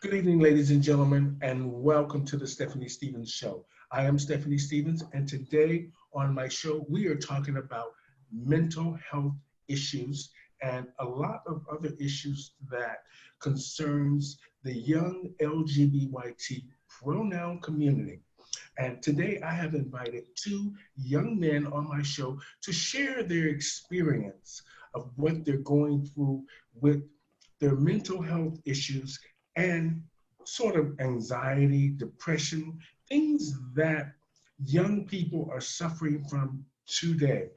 Good evening, ladies and gentlemen, and welcome to the Stephanie Stevens Show. I am Stephanie Stevens, and today on my show, we are talking about mental health issues and a lot of other issues that concerns the young LGBTQ pronoun community. And today I have invited two young men on my show to share their experience of what they're going through with their mental health issues and sort of anxiety, depression, things that young people are suffering from today.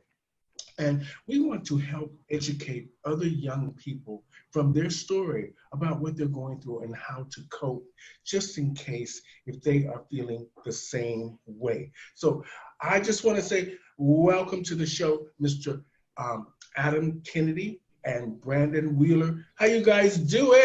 And we want to help educate other young people from their story about what they're going through and how to cope, just in case if they are feeling the same way. So I just want to say welcome to the show, Mr. Adam Kennedy and Brandon Wheeler. How you guys doing?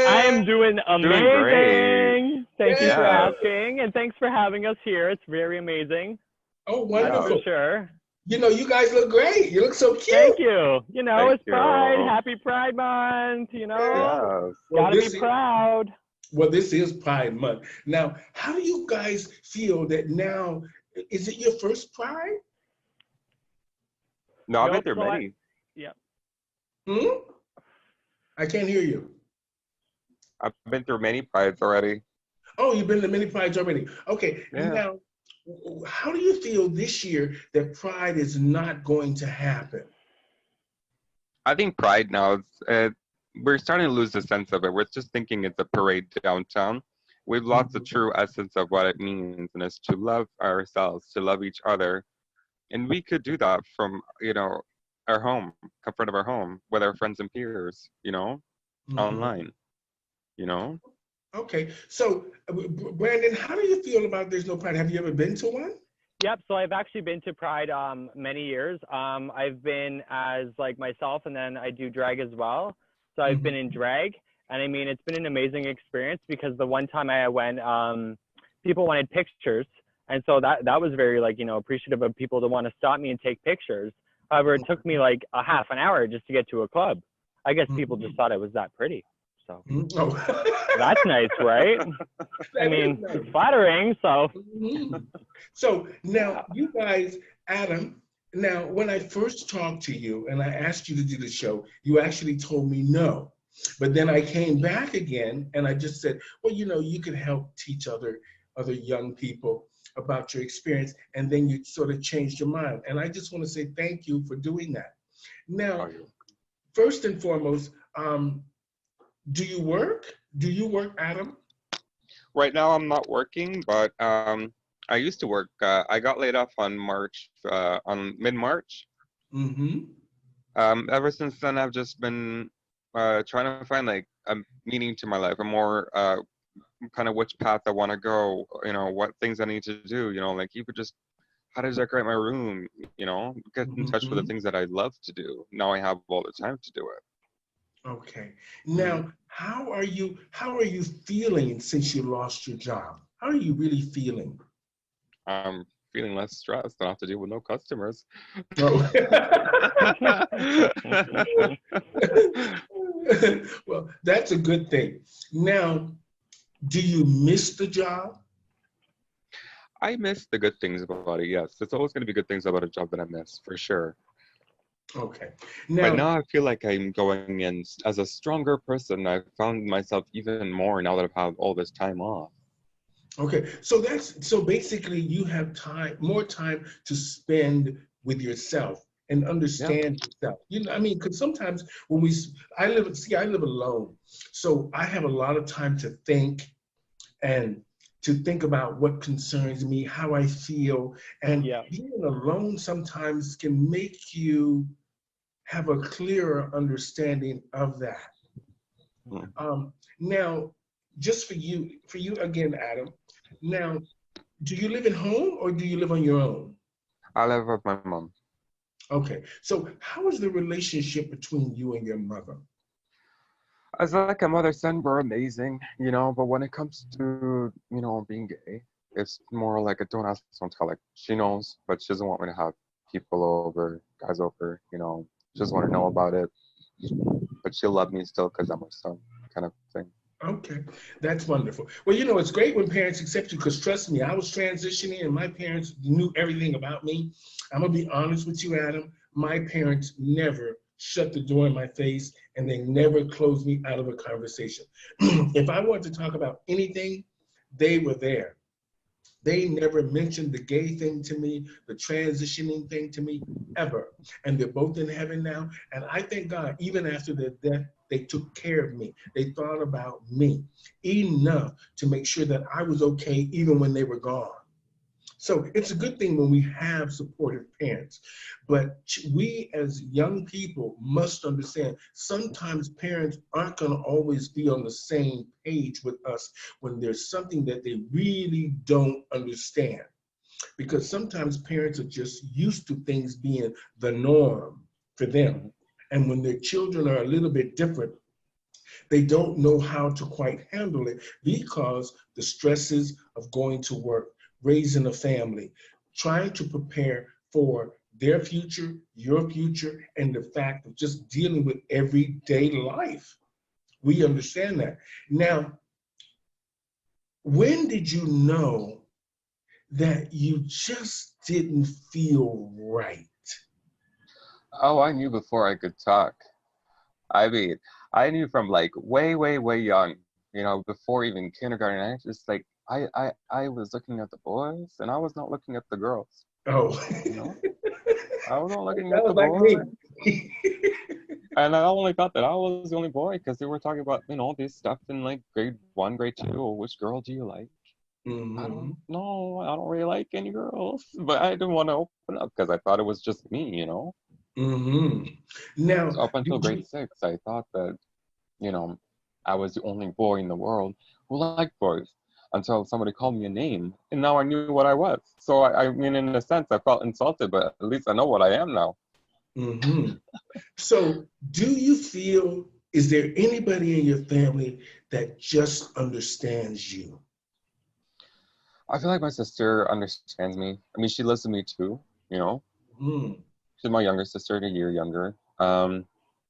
I am doing Doing great. amazing. Thank you for Yeah. asking, and thanks for having us here. It's very amazing. Oh, That's wonderful. for sure. You know, you guys look great. You look so cute. Thank you. You know, Thank it's Pride. you. Happy Pride Month. You know, Yes. Well, gotta be proud. this is Pride Month. Now, how do you guys feel that now, is it your first Pride? No, I've been Nope, through so I- many. I can't hear you. I've been through many prides already. Oh, you've been to many Prides already. Okay, Yeah. now, how do you feel this year that Pride is not going to happen? I think pride now is we're starting to lose the sense of it. We're just thinking it's a parade downtown. We've lost the true essence of what it means, and it's to love ourselves, to love each other, and we could do that from our home, comfort of our home, with our friends and peers. Mhm. Online. Okay, so Brandon, how do you feel about There's No Pride? Have you ever been to one? Yep. So I've actually been to Pride many years. I've been as like myself, and then I do drag as well. So I've been in drag, and I mean it's been an amazing experience because the one time I went, people wanted pictures, and so that was very appreciative of people to want to stop me and take pictures. However, it took me like a half an hour just to get to a club. I guess people just thought I was that pretty. So Oh. that's nice, right? I mean, That is it's flattering. So nice. So now you guys, Adam, now when I first talked to you and I asked you to do the show, you actually told me no. But then I came back again and I just said, well, you can help teach other young people about your experience. And then you sort of changed your mind. And I just want to say thank you for doing that. Now, first and foremost, do you work? Do you work, Adam? Right now, I'm not working, but I used to work. I got laid off on mid-March. Mm-hmm. Ever since then, I've just been trying to find like a meaning to my life, a more kind of which path I want to go. What things I need to do. Like you could just how to decorate my room. Get in touch with the things that I love to do. Now I have all the time to do it. Okay. Now, how are you feeling since you lost your job? How are you really feeling? I'm feeling less stressed. I don't have to deal with no customers. Oh. Well, that's a good thing. Now, do you miss the job? I miss the good things about it, yes. There's always going to be good things about a job that I miss, for sure. Okay. But now I feel like I'm going in as a stronger person. I found myself even more now that I've had all this time off. Okay. So basically you have more time to spend with yourself and understand yourself. Because sometimes when I live alone. So I have a lot of time to think and to think about what concerns me, how I feel, and being alone sometimes can make you have a clearer understanding of that. Now, just for you again, Adam. Now, do you live at home or do you live on your own? I live with my mom. Okay, so how is the relationship between you and your mother? As like a mother-son, we're amazing, but when it comes to, being gay, it's more like a don't ask, don't tell. Like, she knows, but she doesn't want me to have people over, guys over, she doesn't want to know about it, but she'll love me still because I'm her son, kind of thing. Okay, that's wonderful. Well, you know, it's great when parents accept you because trust me, I was transitioning and my parents knew everything about me. I'm gonna be honest with you, Adam. My parents never shut the door in my face and they never closed me out of a conversation. If I wanted to talk about anything, they were there. They never mentioned the gay thing to me, the transitioning thing to me, ever. And they're both in heaven now. And I thank God, even after their death, they took care of me. They thought about me enough to make sure that I was okay, even when they were gone. So it's a good thing when we have supportive parents. But we as young people must understand sometimes parents aren't going to always be on the same page with us when there's something that they really don't understand. Because sometimes parents are just used to things being the norm for them. And when their children are a little bit different, they don't know how to quite handle it because the stresses of going to work, raising a family, trying to prepare for their future, your future, and the fact of just dealing with everyday life. We understand that. Now, when did you know that you just didn't feel right? Oh, I knew before I could talk. I mean, I knew from like way, way, way young, you know, before even kindergarten. I just like I was looking at the boys and I was not looking at the girls. Oh, You know, I was not looking at sounds the like boys, me. and I only thought that I was the only boy because they were talking about, you know, this stuff in like grade 1, grade 2. Oh, which girl do you like? I Hmm. don't know. I don't really like any girls, but I didn't want to open up because I thought it was just me, you know. Hmm. Now, So up until did grade you? 6, I thought that, you know, I was the only boy in the world who liked boys until somebody called me a name, and now I knew what I was. So I mean, in a sense, I felt insulted, but at least I know what I am now. Hmm. So, do you feel, is there anybody in your family that just understands you? I feel like my sister understands me. I mean, she lives with me too, you know. Mm. She's my younger sister, a year younger.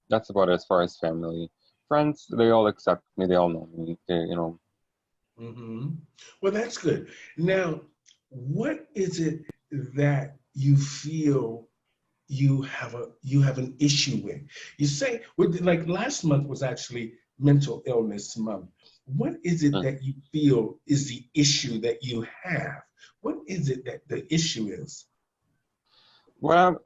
That's about it as far as family. Friends, they all accept me. They all know me. They, you know, Hmm. Well, that's good. Now, what is it that you feel you have an issue with? You say with like last month was actually mental illness month. What is it mm. that you feel is the issue that you have? What is it that the issue is? Well,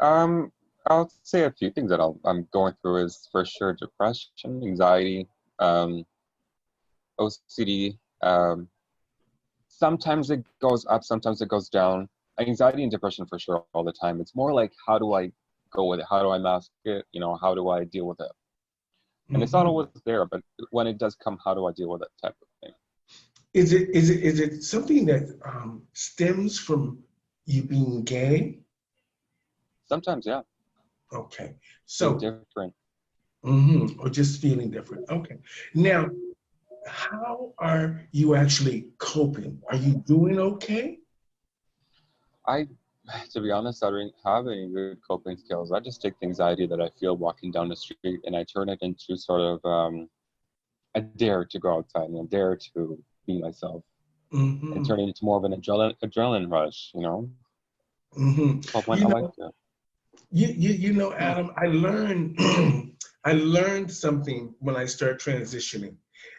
I'll say a few things that I'm going through is for sure depression, anxiety, um, OCD. Sometimes it goes up, sometimes it goes down. Anxiety and depression for sure all the time. It's more like how do I go with it? How do I mask it? You know, how do I deal with it? And it's not Mhm. always there, but when it does come, how do I deal with it type of thing? Is it something that stems from you being gay? Sometimes, yeah, Okay, being so different. or just feeling different. Okay, now how are you actually coping? Are you doing okay? I, to be honest, I don't have any good coping skills. I just take the anxiety that I feel walking down the street and I turn it into sort of a dare to go outside and a dare to be myself and Hmm. turn it into more of an adrenaline rush, you know? Hmm. But when You I like know, to. you know, Adam, I learned I learned something when I started transitioning.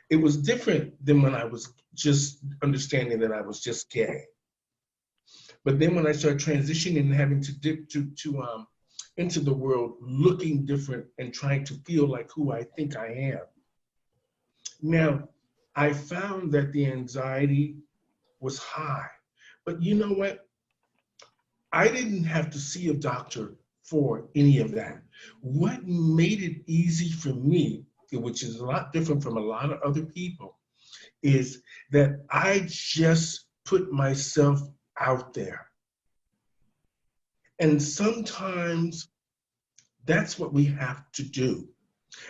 It was different than when I was just understanding that I was just gay. But then when I started transitioning and having to dip to into the world, looking different and trying to feel like who I think I am. Now, I found that the anxiety was high. But you know what? I didn't have to see a doctor for any of that. What made it easy for me, which is a lot different from a lot of other people, is that I just put myself out there. And sometimes that's what we have to do.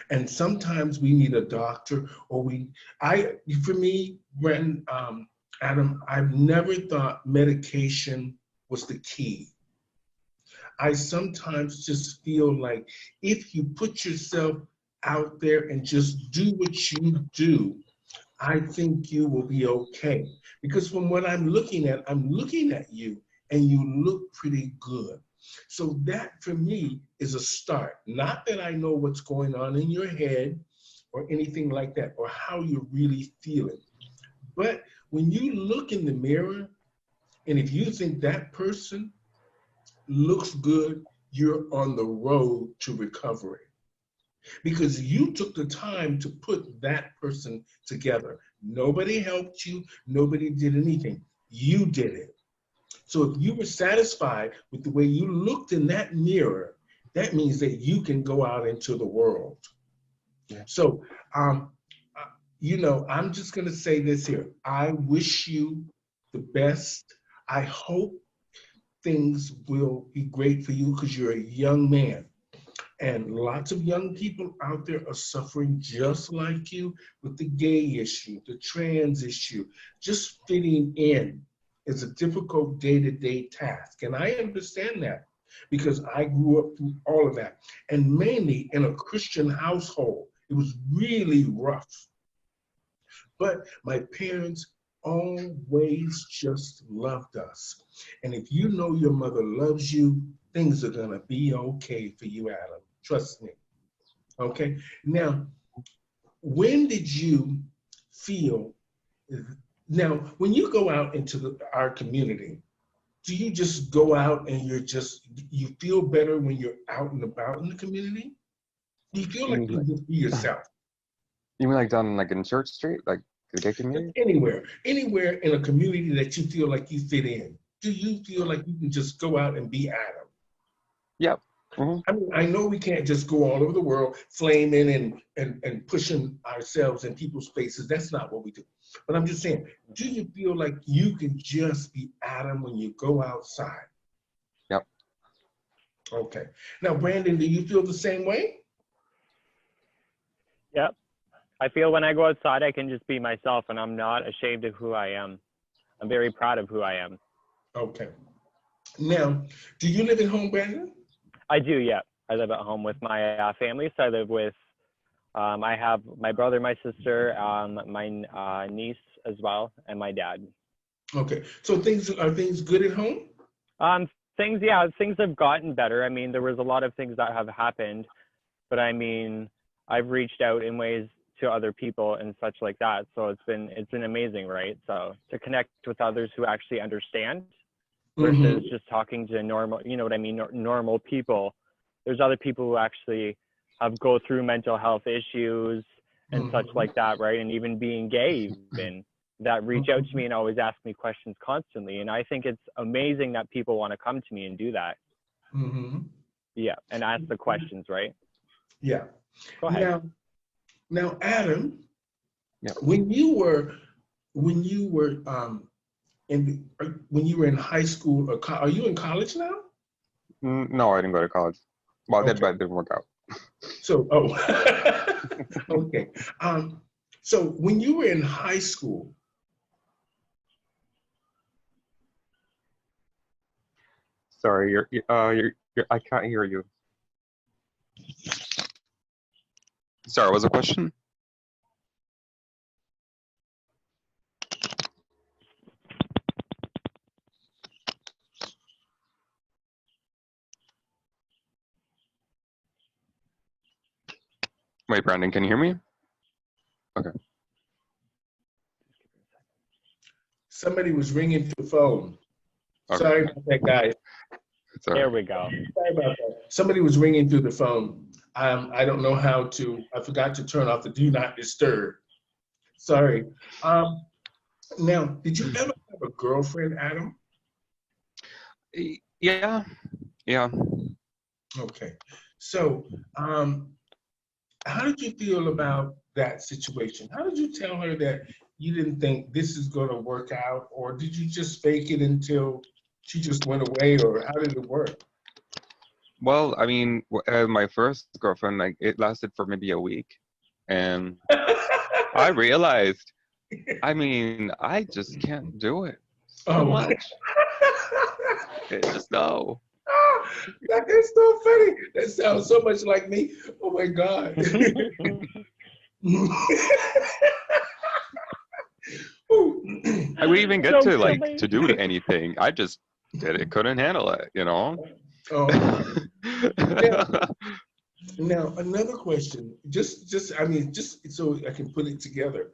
And sometimes we need a doctor or for me, when, Adam, I've never thought medication was the key. I sometimes just feel like if you put yourself out there and just do what you do, I think you will be okay. Because from what I'm looking at you and you look pretty good. So that for me is a start. Not that I know what's going on in your head or anything like that, or how you're really feeling. But when you look in the mirror, and if you think that person looks good, you're on the road to recovery. Because you took the time to put that person together. Nobody helped you, nobody did anything. You did it. So if you were satisfied with the way you looked in that mirror, that means that you can go out into the world. Yeah. So, I'm just going to say this here. I wish you the best. I hope things will be great for you because you're a young man. And lots of young people out there are suffering just like you with the gay issue, the trans issue. Just fitting in is a difficult day-to-day task. And I understand that because I grew up through all of that. And mainly in a Christian household, it was really rough. But my parents always just loved us. And if you know your mother loves you, things are gonna be okay for you, Adam. Trust me. Okay. Now, when did you feel? Now, when you go out into our community, do you just go out and you feel better when you're out and about in the community? Do you feel like you just be yourself? You mean like down like in Church Street, like the gay community? Anywhere in a community that you feel like you fit in. Do you feel like you can just go out and be Adam? Yep. Mm-hmm. I mean, I know we can't just go all over the world flaming and pushing ourselves in people's faces. That's not what we do. But I'm just saying, do you feel like you can just be Adam when you go outside? Yep. Okay. Now, Brandon, do you feel the same way? Yep. I feel when I go outside, I can just be myself, and I'm not ashamed of who I am. I'm very proud of who I am. Okay. Now, do you live at home, Brandon? I do, yeah. I live at home with my family. So I live with, I have my brother, my sister, my niece as well, and my dad. Okay. So are things good at home? Things have gotten better. I mean, there was a lot of things that have happened, but I mean, I've reached out in ways to other people and such like that. So it's been amazing, right? So to connect with others who actually understand versus just talking to normal, you know what I mean, normal people. There's other people who actually go through mental health issues and such like that, right? And even being gay, even that reach out to me and always ask me questions constantly. And I think it's amazing that people want to come to me and do that. Yeah, and ask the questions, right? Yeah. Go ahead. Now, Adam, yeah. when you were in high school, or are you in college now? No, I didn't go to college. Well, Okay. that didn't work out. So, okay. So when you were in high school, Sorry, I can't hear you. Sorry, what was the question? Wait, Brandon, can you hear me? Okay. somebody was ringing the phone. Okay. Sorry about that, guys. There we go. Sorry about that. Somebody was ringing through the phone. I don't know how to, I forgot to turn off the do not disturb. Sorry. Now, did you ever have a girlfriend, Adam? Yeah. Okay. So, how did you feel about that situation? How did you tell her that you didn't think this is going to work out, or did you just fake it until she just went away, or how did it work? Well, I mean, my first girlfriend, like, it lasted for maybe a week, and I realized, I mean, I just can't do it so much. Just no. That is so funny. That sounds so much like me. Oh my God. I wouldn't even get So to like silly. to do anything. I just did it, couldn't handle it, you know. Oh, now, now another question. I mean, just so I can put it together.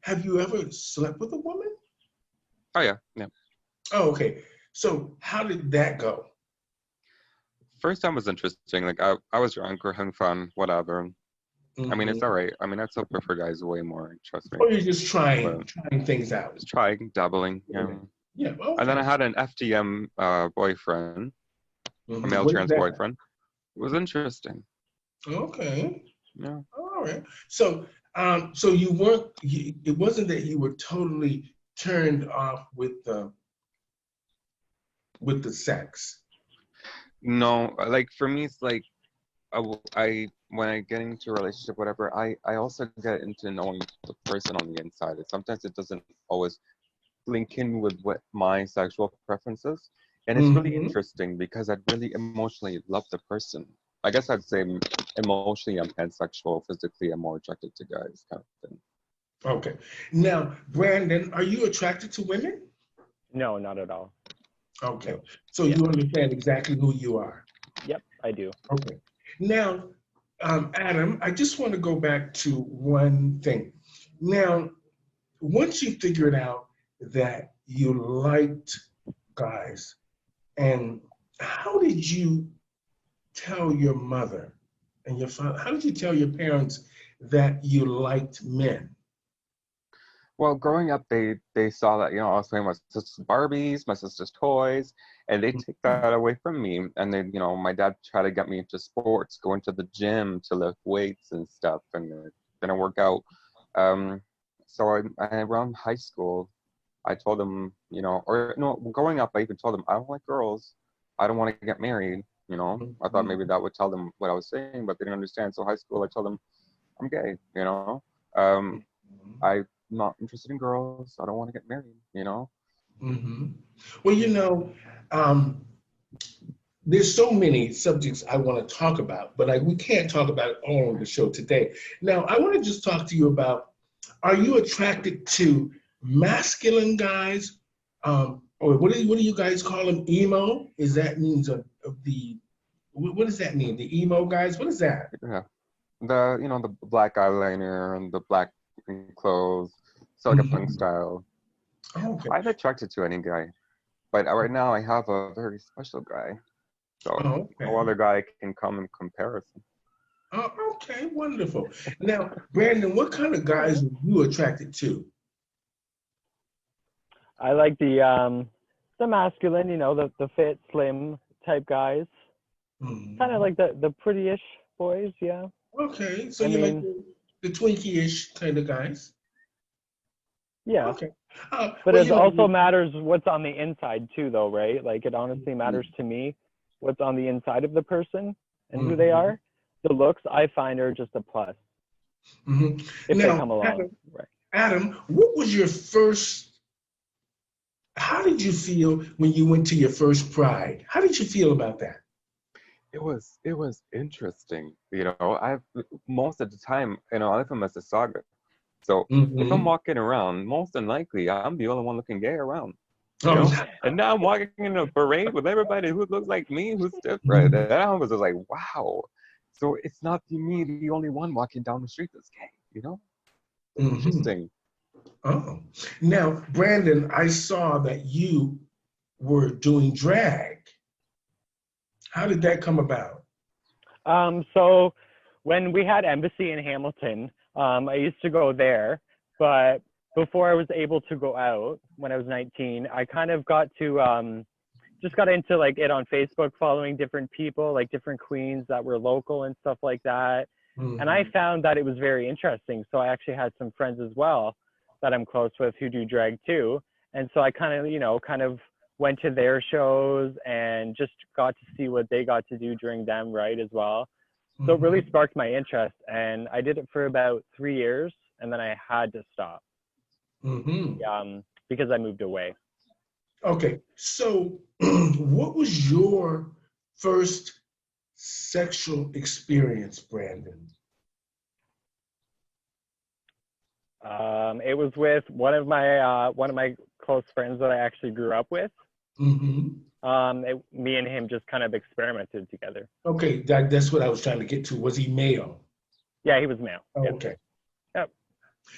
Have you ever slept with a woman? Oh yeah, yeah. Oh, okay. So how did that go? First time was interesting. Like I was drunk, we're having fun, whatever. I mean, it's Hmm. all right. I mean, I still prefer guys way more, trust me. Or you're just But trying things out? just trying, dabbling, you Yeah. know. Yeah. And then I Okay. had an FTM boyfriend, a Hmm. male What is trans that? boyfriend. It was interesting. Okay. Yeah. All right. So, so you weren't. It wasn't that you were totally turned off with the sex. No, like for me, it's like when I get into a relationship, whatever, I also get into knowing the person on the inside. And sometimes it doesn't always link in with what my sexual preferences, and it's really Hmm. interesting because I really emotionally love the person. I guess I'd say emotionally I'm pansexual. Physically, I'm more attracted to guys, kind of thing. Okay. Now, Brandon, are you attracted to women? No, not at all. Okay. No. So Yeah. you understand exactly who you are. Yep, I do. Okay. Now, Adam, I just want to go back to one thing. Now, once you figured out that you liked guys, and how did you tell your mother and your father, how did you tell your parents that you liked men? Well, growing up, they saw that I was playing with my sister's Barbies, my sister's toys, and they take that away from me. And then my dad tried to get me into sports, going to the gym to lift weights and stuff, and it didn't work out. Um, so around high school, I told them, or no, growing up, I even told them I don't like girls, I don't want to get married. I thought maybe that would tell them what I was saying, but they didn't understand. So high school, I told them I'm gay. Um, I'm not interested in girls. I don't want to get married. Mm-hmm. Well, um, there's so many subjects I want to talk about, but we can't talk about it all on the show today. Now, I want to just talk to you about, are you attracted to masculine guys? Or what do you guys call them? Emo? Is that means of the, what does that mean? The emo guys? What is that? Yeah. The black eyeliner and the black clothes, so like a punk Mhm. style. Oh, okay. I'm attracted to any guy, but right now I have a very special guy, so Oh, no okay. other guy can come in comparison. Oh, okay, wonderful. Now, Brandon, what kind of guys Oh. are you attracted to? I like the masculine, the fit, slim type guys. Kind of Mhm. like the pretty-ish boys, yeah. Okay, so I you like mean, the Twinkie-ish kind of guys. yeah. Okay. But Well, it also matters what's on the inside too, though, right? Like it honestly matters to me what's on the inside of the person and who they mhm, are. The looks I find are just a plus mhm. if they Now, come along, right? Adam, what was your first? How did you feel when you went to your first Pride? How did you feel about that? It was interesting. I most of the time, I live in Mississauga, so if I'm Hmm. walking around, most than likely I'm the only one looking gay around. you Oh, know. And now I'm walking in a parade with everybody who looks like me, who's different. And I was just like, wow. So it's not me, the only one walking down the street that's gay. It's hmm. interesting. Oh. Now, Brandon, I saw that you were doing drag. How did that come about? So when we had embassy in Hamilton, I used to go there, but before I was able to go out when I was 19, I kind of got to just got into like it on Facebook, following different people, like different queens that were local and stuff like that. And I Hmm. found that it was very interesting. So I actually had some friends as well that I'm close with who do drag too. And so I kind of went to their shows and just got to see what they got to do during them, right, as well. So it really Hmm. sparked my interest. And I did it for about 3 years and then I had to stop Hmm. because I moved away. Okay, so what was your first sexual experience, Brandon? It was with one of my close friends that I actually grew up with. Mm-hmm. Me and him just kind of experimented together. Okay, that's what I was trying to get to. Was he male? Yeah, he was male. Yeah. Okay. Yep.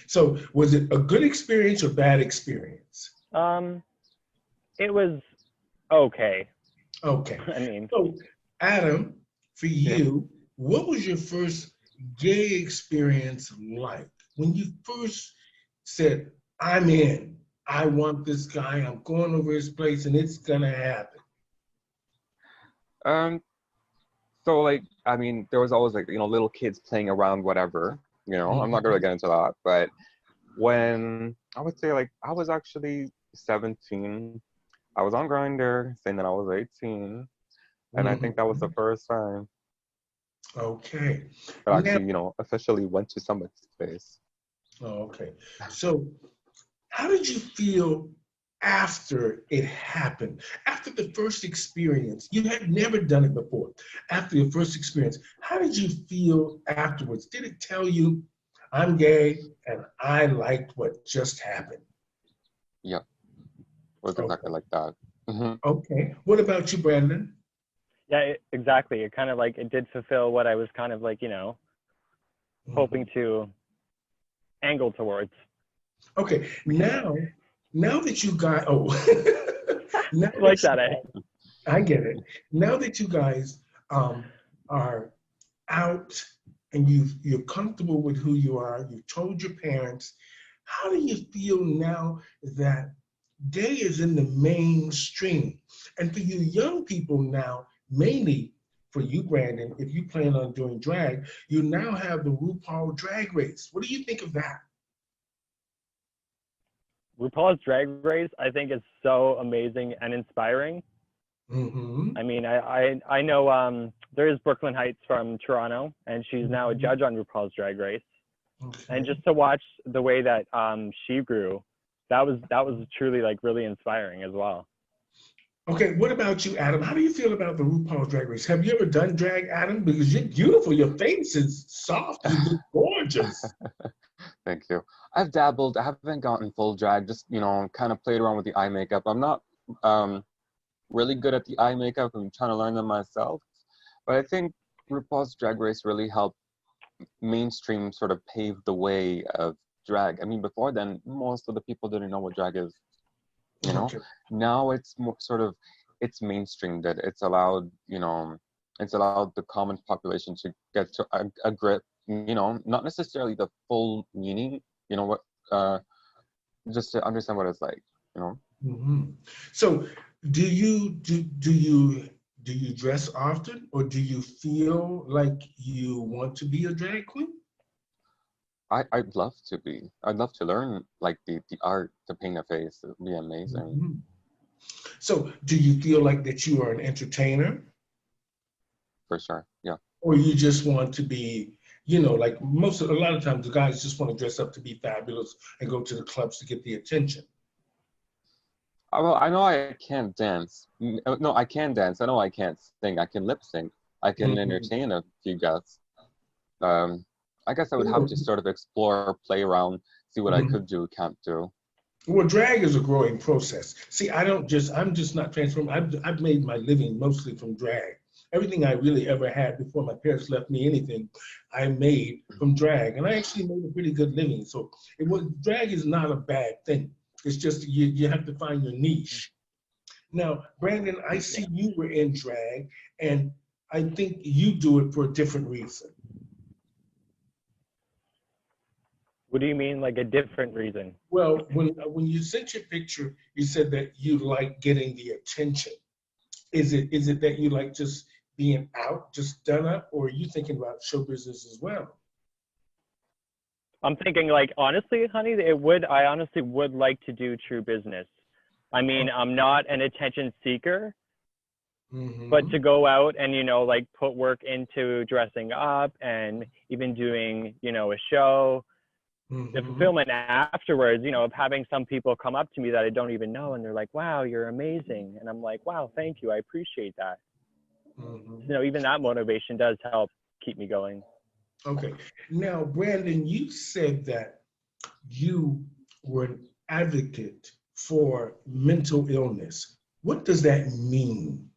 So was it a good experience or bad experience? It was okay. Okay. I mean, So Adam, for yeah. you, what was your first gay experience like? When you first said, I'm in, I want this guy, I'm going over his place and it's gonna happen. So like, I mean, there was always like, little kids playing around, whatever, I'm not gonna get into that, but when I would say like, I was actually 17, I was on Grindr saying that I was 18, and I think that was the Mhm. first time Okay. that I Now, actually, officially went to somebody's place. okay. So how did you feel after it happened? After the first experience, you had never done it before. After your first experience, how did you feel afterwards? Did it tell you, I'm gay and I liked what just happened? Yeah, it was Okay. exactly like that. Hmm. Okay. What about you, Brandon? Yeah, exactly. It kind of like, it did fulfill what I was kind of like, hoping to angle towards. Okay. Now that you got now Like that that, you eh? guys, I get it. Now that you guys are out and you're comfortable with who you are, you've told your parents, how do you feel now that gay is in the mainstream? And for you young people now, mainly for you, Brandon, if you plan on doing drag, you now have the RuPaul Drag Race. What do you think of that? RuPaul's Drag Race, I think, is so amazing and inspiring. Mm-hmm. I mean, I know there is Brooklyn Heights from Toronto, and she's now a judge on RuPaul's Drag Race. Okay. And just to watch the way that she grew, that was truly like really inspiring as well. Okay, what about you, Adam? How do you feel about the RuPaul Drag Race? Have you ever done drag, Adam? Because you're beautiful. Your face is soft. You look gorgeous. Thank you. I've dabbled. I haven't gotten full drag. Just kind of played around with the eye makeup. I'm not really good at the eye makeup. I'm trying to learn them myself. But I think RuPaul's Drag Race really helped mainstream sort of pave the way of drag. I mean, before then, most of the people didn't know what drag is. Okay. Now it's more sort of, it's mainstreamed it. It's allowed, it's allowed the common population to get to a grip, not necessarily the full meaning, what, just to understand what it's like, Mm-hmm. So, do you dress often, or do you feel like you want to be a drag queen? I'd love to be. I'd love to learn like the art to paint a face. It would be amazing. Mm-hmm. So, do you feel like that you are an entertainer, For sure. Yeah. or you just want to be, like a lot of times the guys just want to dress up to be fabulous and go to the clubs to get the attention? Well, I know I can't dance. No, I can dance. I know I can't sing. I can lip sync. I can Mm-hmm. entertain a few guests. I guess I would have to sort of explore, play around, see what I Mm-hmm. could do, can't do. Well, drag is a growing process. See, I'm just not transformed. I've made my living mostly from drag. Everything I really ever had before my parents left me anything, I made from drag. And I actually made a pretty good living. So drag is not a bad thing. It's just you have to find your niche. Now, Brandon, I see you were in drag, and I think you do it for a different reason. What do you mean, like a different reason? Well, when you sent your picture, you said that you like getting the attention. Is it that you like just being out, just done up, or are you thinking about show business as well? I'm thinking like, honestly, honey, I honestly would like to do true business. I mean, I'm not an attention seeker, but to go out and, like put work into dressing up and even doing, a show, the fulfillment afterwards, of having some people come up to me that I don't even know, and they're like, wow, you're amazing. And I'm like, wow, thank you. I appreciate that. Even that motivation does help keep me going. Okay. Now, Brandon, you said that you were an advocate for mental illness. What does that mean?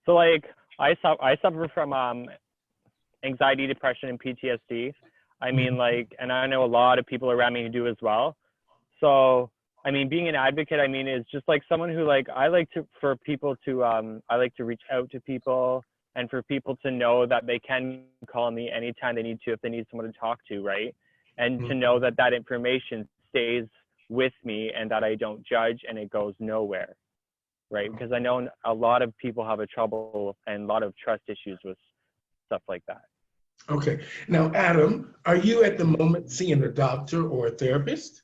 So like I suffer from anxiety, depression, and PTSD. I mean, like, and I know a lot of people around me who do as well. So, I mean, being an advocate, I mean, is just like someone who like, I like to reach out to people and for people to know that they can call me anytime they need to, if they need someone to talk to, right? And to know that that information stays with me and that I don't judge and it goes nowhere, right? Because I know a lot of people have a trouble and a lot of trust issues with stuff like that. Okay. Now, Adam, are you at the moment seeing a doctor or a therapist?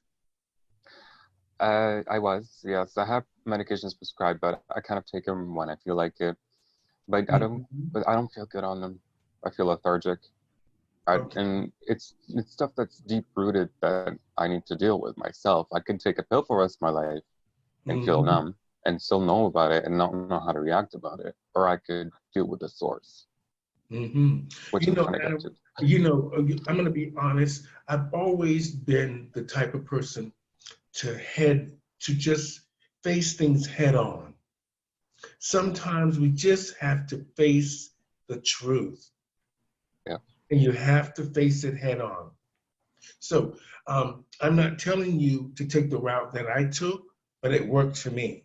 I was, yes. I have medications prescribed, but I kind of take them when I feel like it. But I don't feel good on them. I feel lethargic. And it's stuff that's deep rooted that I need to deal with myself. I could take a pill for the rest of my life and feel numb and still know about it and not know how to react about it, or I could deal with the source. Which You know, I'm Adam, I'm going to be honest. I've always been the type of person to just face things head on. Sometimes we just have to face the truth. Yeah. And you have to face it head on. So I'm not telling you to take the route that I took, but it worked for me.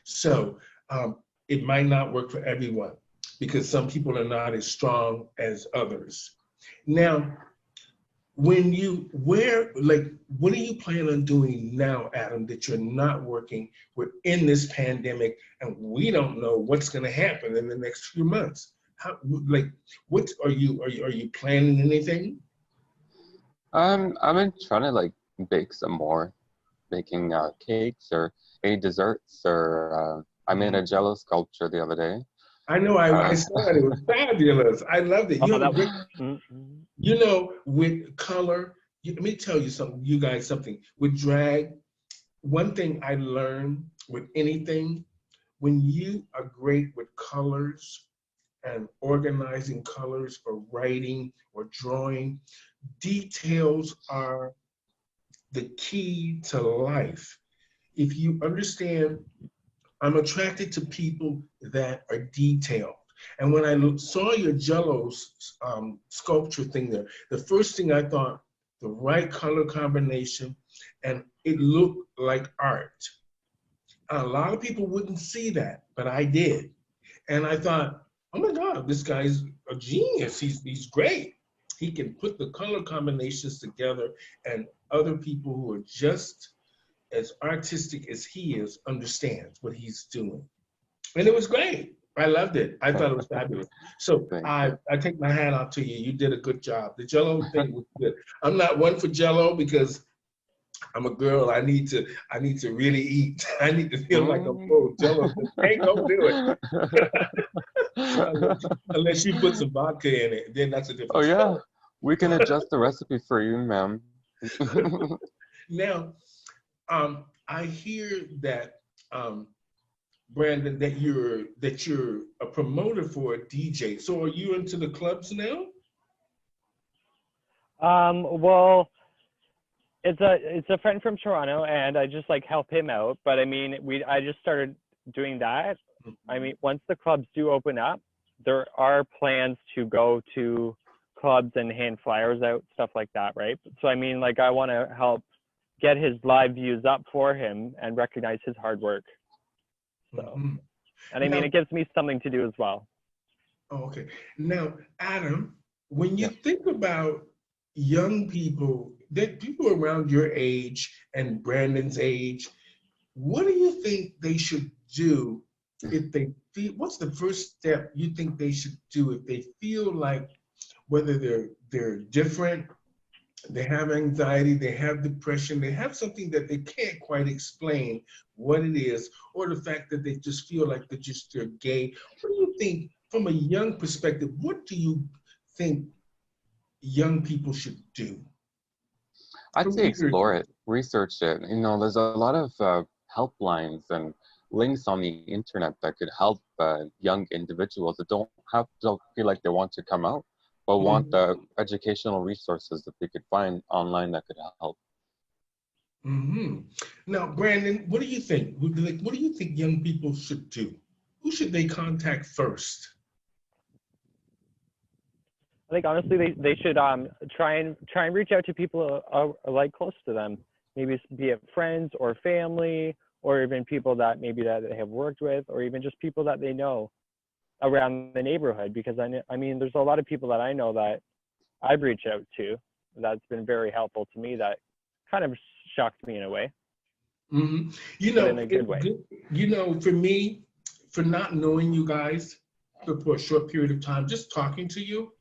So it might not work for everyone because some people are not as strong as others. Now, what are you planning on doing now, Adam, that you're not working? We're in this pandemic and we don't know what's going to happen in the next few months. What are you planning anything? I've been trying to like bake some more, baking cakes or any desserts, or I made a Jello sculpture the other day. I know, I saw it. It was fabulous. I loved it. You know, with color, let me tell you something, you guys, something. With drag, one thing I learned with anything, when you are great with colors and organizing colors or writing or drawing, details are the key to life. If you understand, I'm attracted to people that are detailed. And when I saw your Jello sculpture thing there, the first thing I thought, the right color combination, and it looked like art. A lot of people wouldn't see that, but I did. And I thought, oh my God, this guy's a genius. He's great. He can put the color combinations together, and other people who are just as artistic as he is understands what he's doing. And it was great. I loved it. I thought it was fabulous. So I take my hat off to you. You did a good job. The Jello thing was good. I'm not one for Jello because I'm a girl. I need to really eat. I need to feel like I'm full. Jello ain't gonna do it. Unless you put some vodka in it, then that's a different story. Yeah. We can adjust the recipe for you, ma'am. Now, I hear that Brandon, that you're a promoter for a DJ. So are you into the clubs now? Well, it's a friend from Toronto, and I just like help him out. But I mean, I just started doing that. I mean, once the clubs do open up, there are plans to go to clubs and hand flyers out, stuff like that, right? So I mean, like, I want to help get his live views up for him and recognize his hard work. So, and I mean, it gives me something to do as well. Oh, okay. Now, Adam, when you think about young people, that people around your age and Brandon's age, what do you think they should do if they feel, what's the first step you think they should do if they feel like, whether they're different, they have anxiety, they have depression, they have something that they can't quite explain what it is, or the fact that they just feel like they're gay. What do you think, from a young perspective, what do you think young people should do? I'd say explore it, research it. You know, there's a lot of helplines and links on the internet that could help young individuals that don't feel like they want to come out, but want the educational resources that they could find online that could help. Hmm. Now, Brandon, what do you think? What do you think young people should do? Who should they contact first? I think honestly they should try and reach out to people like close to them, maybe be it friends or family or even people that maybe that they have worked with or even just people that they know around the neighborhood, because I mean there's a lot of people that I know that I've reached out to that's been very helpful to me, that kind of shocked me in a way, Hmm. You but know, in a good way. for me, for not knowing you guys for a short period of time, just talking to you,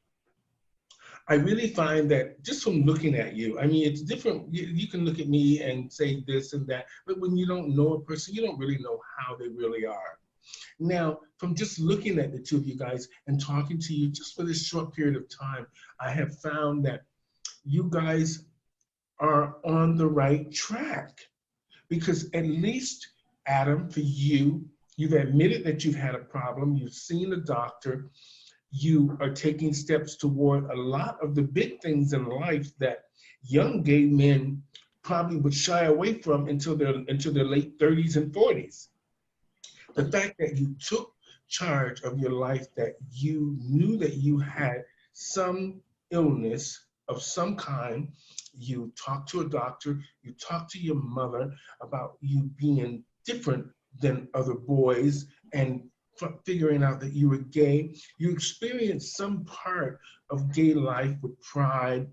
I really find that just from looking at you, I mean, it's different. You can look at me and say this and that, but when you don't know a person, you don't really know how they really are. Now, from just looking at the two of you guys and talking to you just for this short period of time, I have found that you guys are on the right track because at least, Adam, for you, you've admitted that you've had a problem, you've seen a doctor, you are taking steps toward a lot of the big things in life that young gay men probably would shy away from until their late 30s and 40s. The fact that you took charge of your life, that you knew that you had some illness of some kind, you talked to a doctor, you talked to your mother about you being different than other boys and figuring out that you were gay, you experienced some part of gay life with pride,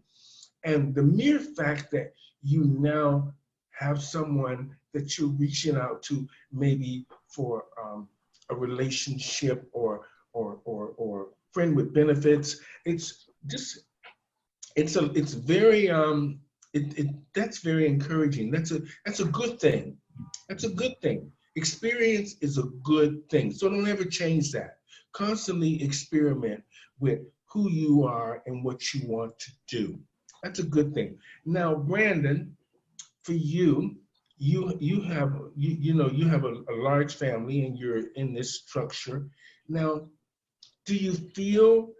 and the mere fact that you now have someone that you're reaching out to, maybe for a relationship or friend with benefits, it's just it's very that's very encouraging. That's a good thing. That's a good thing. Experience is a good thing. So don't ever change that. Constantly experiment with who you are and what you want to do. That's a good thing. Now, Brandon, for you, you have a large family and you're in this structure. Now, do you feel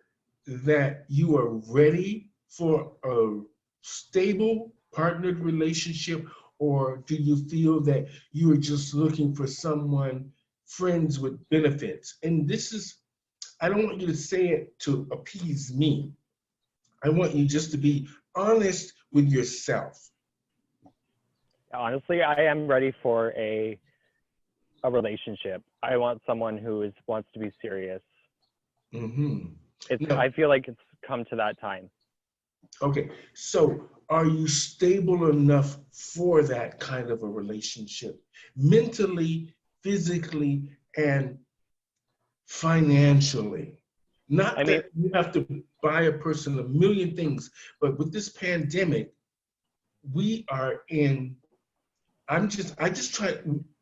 that you are ready for a stable partnered relationship, or do you feel that you are just looking for someone, friends with benefits? And this is, I don't want you to say it to appease me. I want you just to be honest with yourself. Honestly, I am ready for a relationship. I want someone who wants to be serious. Mm-hmm. I feel like it's come to that time. Okay, so are you stable enough for that kind of a relationship, mentally, physically, and financially? Not that you have to buy a person a million things, but with this pandemic, we are in, I just try,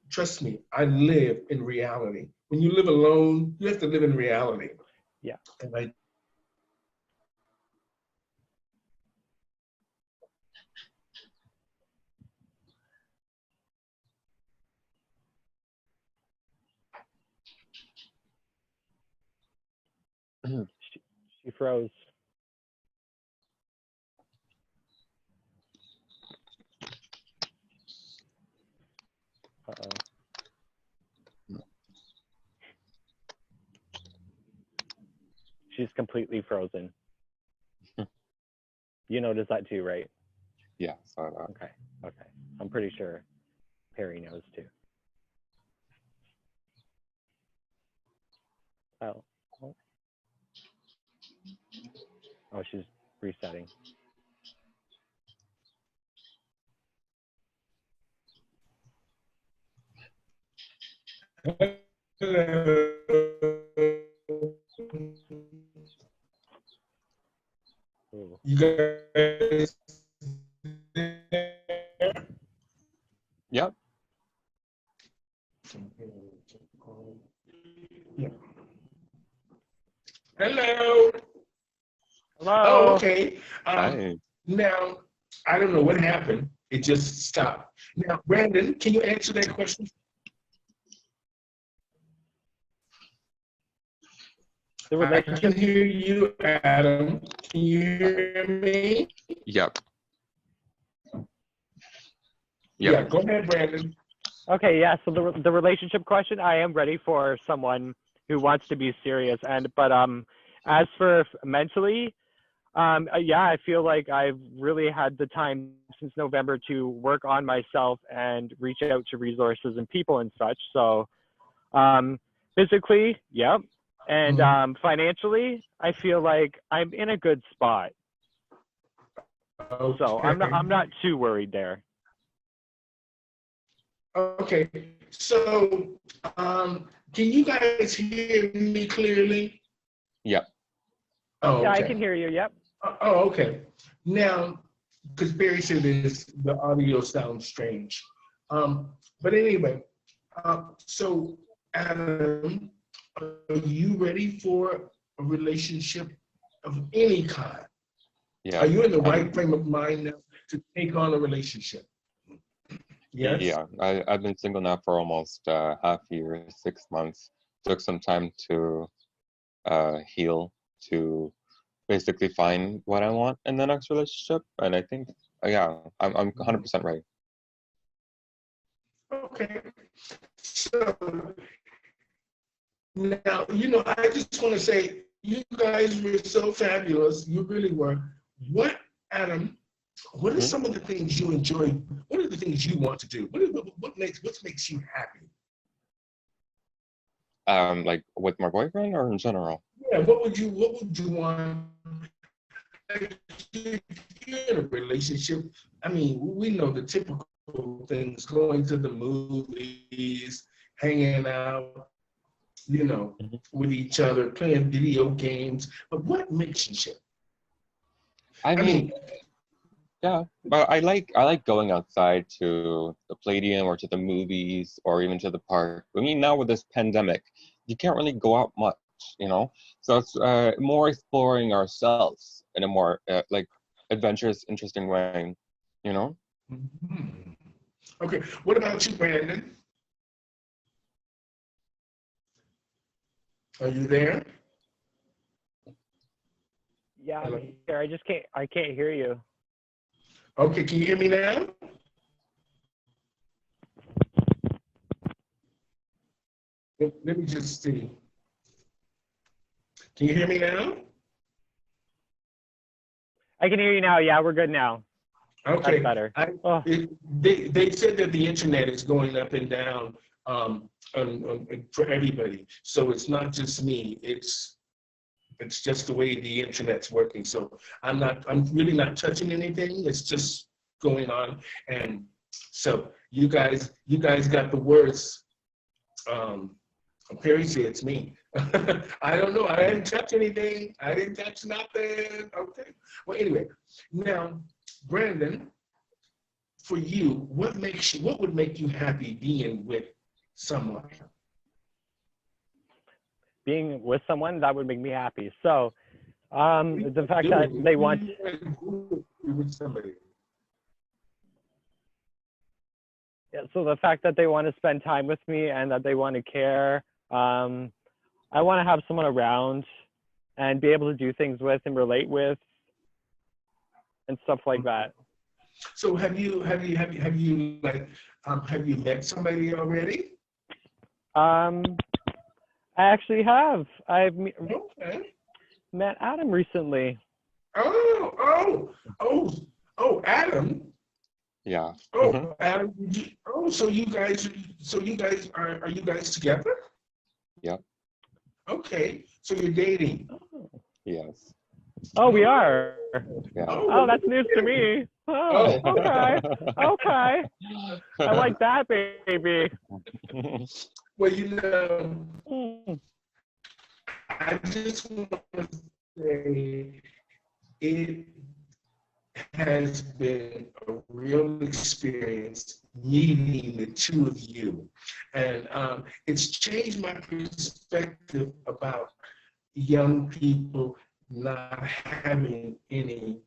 trust me, I live in reality. When you live alone, you have to live in reality. Yeah. And I she froze. Uh-oh. She's completely frozen. You noticed that too, right? Yeah, saw that. Okay. I'm pretty sure Perry knows too. Oh. Oh, she's resetting. Ooh. You guys there? Yep. Yeah. Hello. Hello. Oh, okay. Hi. Now, I don't know what happened. It just stopped. Now, Brandon, can you answer that question? I can hear you, Adam. Can you hear me? Yep. Yeah, go ahead, Brandon. Okay, yeah. So the relationship question, I am ready for someone who wants to be serious. But as for mentally, yeah, I feel like I've really had the time since November to work on myself and reach out to resources and people and such. So physically, yep. And financially, I feel like I'm in a good spot. Okay. So I'm not too worried there. Okay. So can you guys hear me clearly? Yeah. Oh, okay. Yeah, I can hear you. Yep. Oh, okay. Now, because Barry said the audio sounds strange. But anyway, so Adam, are you ready for a relationship of any kind? Yeah. Are you in the right frame of mind now to take on a relationship? Yes? Yeah. I've been single now for almost half a year, 6 months. Took some time to heal, to basically find what I want in the next relationship. And I think, yeah, I'm 100% ready. Okay. So now, I just want to say, you guys were so fabulous. You really were. Adam, what are some of the things you enjoy? What are the things you want to do? What makes you happy? Like with my boyfriend or in general? Yeah, what would you want? If you're in a relationship, I mean, we know the typical things: going to the movies, hanging out, with each other, playing video games. But what makes you ship? I mean, yeah, but I like going outside to the Palladium or to the movies or even to the park. I mean, now with this pandemic, you can't really go out much, So it's more exploring ourselves in a more like adventurous, interesting way, Mm-hmm. Okay, what about you, Brandon? Are you there? Yeah, I'm here. I can't hear you. Okay, can you hear me now? Let me just see. Can you hear me now? I can hear you now. Yeah, we're good now. Okay. That's better. They said that the internet is going up and down for everybody. So it's not just me. It's just the way the internet's working. So I'm really not touching anything. It's just going on. And so you guys got the words. Perry said it's me. I don't know. I didn't touch anything. I didn't touch nothing. Okay. Well, anyway, now, Brandon, for you, what would make you happy being with someone? Being with someone, that would make me happy. So the fact that they want with somebody. Yeah, so the fact that they want to spend time with me and that they want to care. I want to have someone around and be able to do things with and relate with and stuff like that. So have you met somebody already? I actually have. I've met Adam recently. Oh, Adam. Yeah. Oh, Adam. So you guys are you guys together? Yep. Okay. So you're dating. Yes. Oh, we are. Yeah. Oh, that's news to me. Oh, okay. Okay. I like that, baby. Well, I just want to say it has been a real experience meeting the two of you. And it's changed my perspective about young people not having any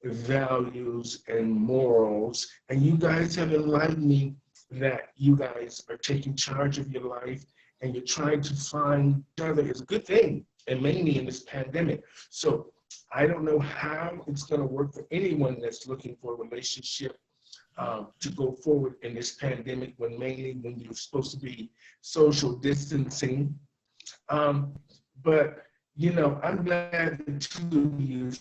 values and morals. And you guys have enlightened me that you guys are taking charge of your life and you're trying to find each other is a good thing, and mainly in this pandemic. So I don't know how it's going to work for anyone that's looking for a relationship to go forward in this pandemic when you're supposed to be social distancing. But, you know, I'm glad the two of you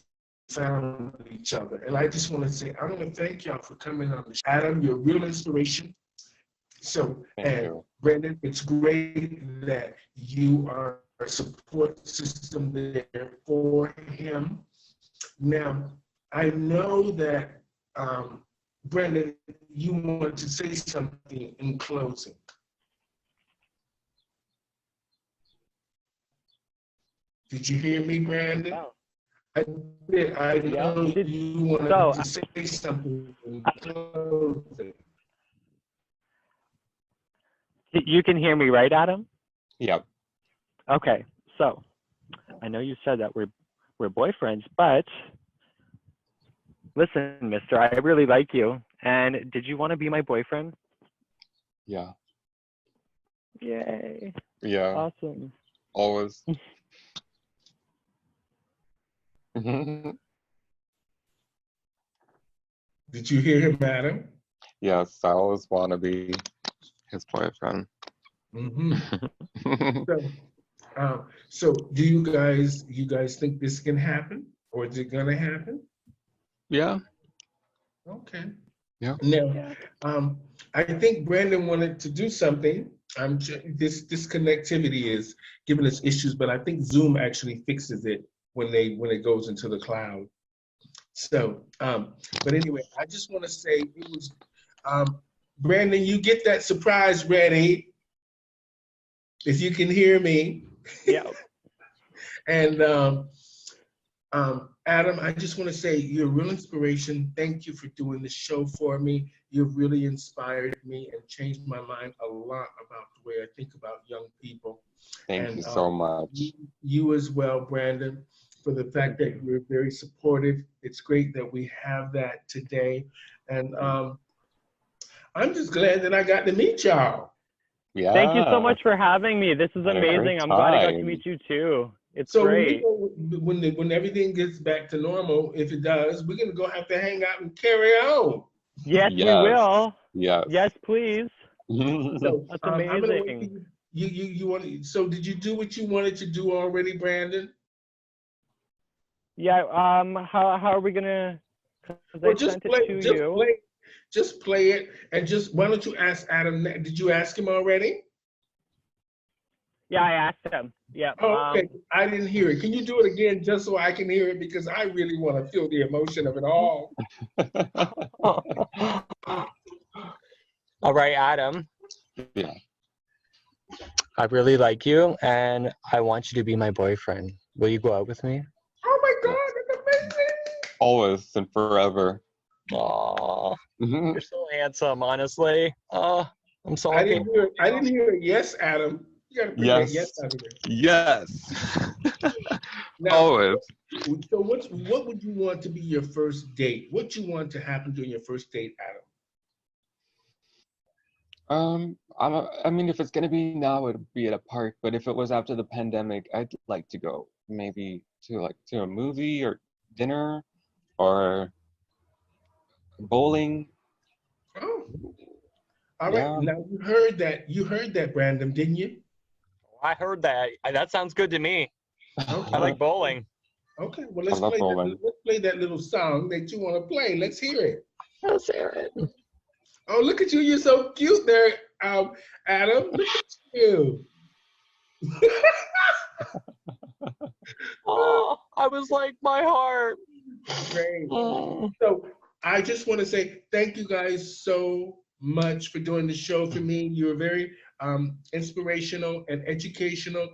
found each other. And I just want to say, I want to thank y'all for coming on the show. Adam, you're a real inspiration. So, Thank you. Brendan, it's great that you are a support system there for him. Now, I know that, Brendan, you want to say something in closing. Did you hear me, Brandon? Wow. I did. I know you wanted to say something in closing. You can hear me, right, Adam? Yep. Okay. So, I know you said that we're boyfriends, but listen, mister, I really like you. And did you want to be my boyfriend? Yeah. Yay. Yeah. Awesome. Always. Did you hear him, Adam? Yes, I always want to be his boyfriend. So do you guys think this can happen, or is it gonna happen? Yeah. Okay. Yeah. Now, I think Brandon wanted to do something. This connectivity is giving us issues, but I think Zoom actually fixes it when it goes into the cloud. So, but anyway, I just want to say it was, Brandon, you get that surprise ready. If you can hear me. Yeah. And Adam, I just want to say you're a real inspiration. Thank you for doing the show for me. You've really inspired me and changed my mind a lot about the way I think about young people. Thank you so much. You as well, Brandon, for the fact that you're very supportive. It's great that we have that today. And I'm just glad that I got to meet y'all. Yeah. Thank you so much for having me. This is amazing. I'm glad I got to meet you too. It's great. When everything gets back to normal, if it does, we're gonna have to hang out and carry on. Yes, we will. Yes. Yes, please. So, that's amazing. You want? So did you do what you wanted to do already, Brandon? Yeah. How are we gonna? Well, just play it, and why don't you ask Adam? Did you ask him already? Yeah, I asked him. Yeah. Oh, okay. I didn't hear it. Can you do it again just so I can hear it? Because I really want to feel the emotion of it all. All right, Adam. Yeah. I really like you, and I want you to be my boyfriend. Will you go out with me? Oh my God, that's amazing! Always and forever. Aw, you're so handsome, honestly. I'm so I happy. didn't hear a yes, Adam. You gotta bring that yes out of there. Yes. Now, Always. So what would you want to be your first date? What you want to happen during your first date, Adam? I mean, if it's gonna be now, it'd be at a park. But if it was after the pandemic, I'd like to go maybe to a movie or dinner or bowling. Oh, all right. Yeah. Now you heard that, Brandon, didn't you? I heard that. That sounds good to me. Okay. I like bowling. Okay, well let's play that little song that you want to play. Let's hear it. Let's hear it. Oh, look at you! You're so cute there, Adam. Look at you. Oh, I was like, my heart. Great. So I just want to say thank you guys so much for doing the show for me. You're very inspirational and educational,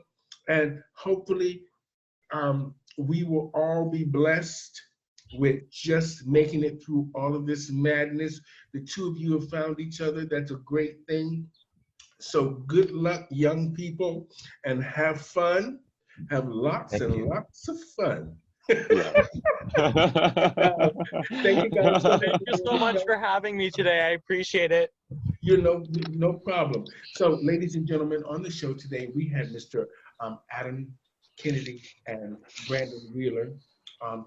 and hopefully we will all be blessed with just making it through all of this madness. The two of you have found each other. That's a great thing. So good luck, young people, and have fun. Have lots lots of fun. Thank you guys. Thank you so much for having me today. I appreciate it. No problem. So, ladies and gentlemen, on the show today, we had Mr. Adam Kennedy and Brandon Wheeler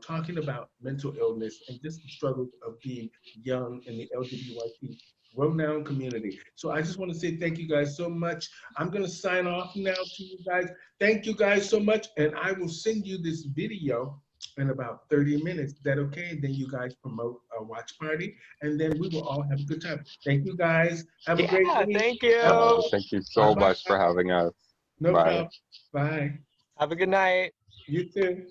talking about mental illness and just the struggles of being young in the LGBTQ renowned community. So I just want to say thank you guys so much. I'm going to sign off now to you guys. Thank you guys so much. And I will send you this video in about 30 minutes. Is that okay? Then you guys promote a watch party and then we will all have a good time. Thank you guys. Have a great week. Thank you. Thank you so much for having us. No Bye. problem. Bye. Have a good night. You too.